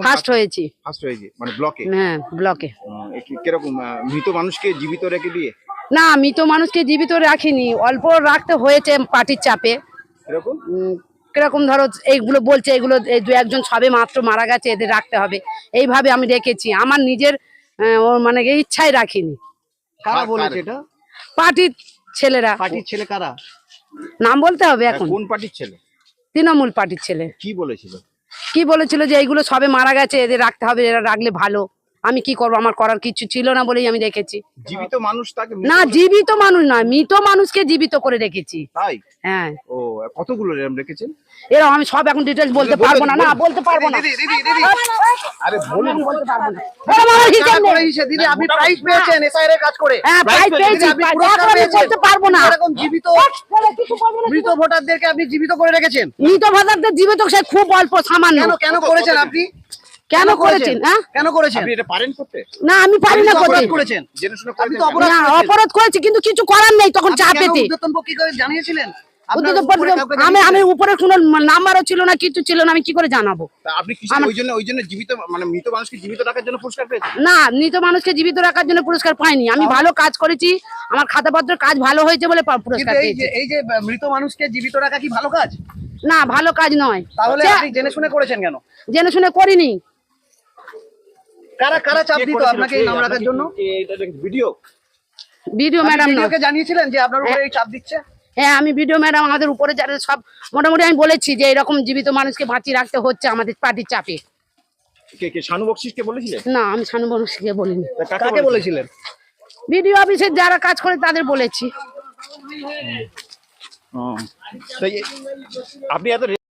First হয়েছি। First হয়েছে মানে ব্লকে? হ্যাঁ, ব্লকে। কিরকম মৃত মানুষকে জীবিত রেখে দিয়ে? না, মৃত মানুষকে জীবিত রাখিনি, অল্প রাখতে হয়েছে পার্টির চাপে। এরকম কিরকম ধরো এইগুলো বলছে, এগুলো এই দু একজন সবে মাত্র মারা গেছে, এদের রাখতে হবে, এইভাবে আমি রেখেছি। আমার নিজের মানে ইচ্ছায় রাখিনি। কারা বলেছে এটা? পার্টির ছেলেরা। পার্টির ছেলে কারা? নাম বলতে হবে এখন? কোন পার্টির ছেলে? তৃণমূল পার্টির ছেলে। কি বলেছিল? কি বলেছিল যে এইগুলো সবে মারা গেছে, এদের রাখতে হবে, এরা রাখলে ভালো। আমি কি করবো, আমার করার কিছু ছিল না বলেই আমি রেখেছি। জীবিত মানুষ তাকে? না, জীবিত মানুষ নয়, মৃত মানুষকে জীবিত করে রেখেছি। তাই? হ্যাঁ। ও, কতগুলো এরকম রেখেছেন? এরকম আমি সব এখন ডিটেইলস বলতে পারবো না। না, বলতে পারবো না। আরে বলুন। বলতে পারবো না। আমার হিসাব নেই। দিদি আপনি প্রাইজ পেয়েছেন এসআইআর এর কাজ করে। হ্যাঁ, প্রাইজ পেয়েছি, আপনি পুরস্কার এখন আমি পেয়েছেন। বলতে পারবো না। এরকম জীবিত মৃত ভোটারদেরকে আপনি জীবিত করে রেখেছেন। মৃত ভোটারদের জীবিত সে খুব অল্প, সামান্য। কেন করেছেন আপনি? কেন করেছেন? হ্যাঁ, কেন করেছেন? আপনি এটা পারেন করতে? না, আমি পারি না করতে। অপরাধ করেছেন। জেনে শুনে আপনি করেছেন তো কেন? অপরাধ না, করেছেন। অপরাধ করেছি কিন্তু কিছু করার নেই তখন আপনি চাপেতে। কেন ঊর্ধ্বতন পক্ষকে জানিয়েছিলেন? আপনার উদ্যোগ উপরে কাউকে আমি জানিয়েছিলেন? উপরে কোনো নাম্বারও ছিল না, কিছু ছিল না, আমি কি করে জানাবো? তা আপনি কি ওই জন্য জীবিত মানে মৃত মানুষকে জীবিত রাখার জন্য পুরস্কার পেয়েছেন? না, মৃত মানুষকে জীবিত রাখার জন্য পুরস্কার পাইনি। আমি ভালো কাজ করেছি, আমার খাতাপত্র কাজ ভালো হয়েছে বলে পুরস্কার কিন্তু পেয়েছি। এই যে মৃত মানুষকে জীবিত রাখা কি ভালো কাজ? না, ভালো কাজ নয়। তাহলে আপনি জেনে শুনে করেছেন কেন? জেনে শুনে করিনি। কারা চাপ দিত আপনাকে এই নাম রাখার জন্য? ভিডিও ভিডিও ম্যাডাম না। ভিডিওকে জানিয়েছিলেন যে আপনার উপরে এই চাপ দিচ্ছে? হ্যাঁ, আমি ভিডিও ম্যাডাম, আমাদের উপরে যারা সব মোটামুটি আমি বলেছি যে এরকম জীবিত মানুষকে বাঁচিয়ে রাখতে হচ্ছে আমাদের পার্টির চাপে। কে শানু বকশিসকে বলেছিলেন? না, আমি শানু মানুষকে বলিনি। কাকে বলেছিলেন? ভিডিও অফিসের যারা কাজ করে তাদের বলেছি। আপনি এত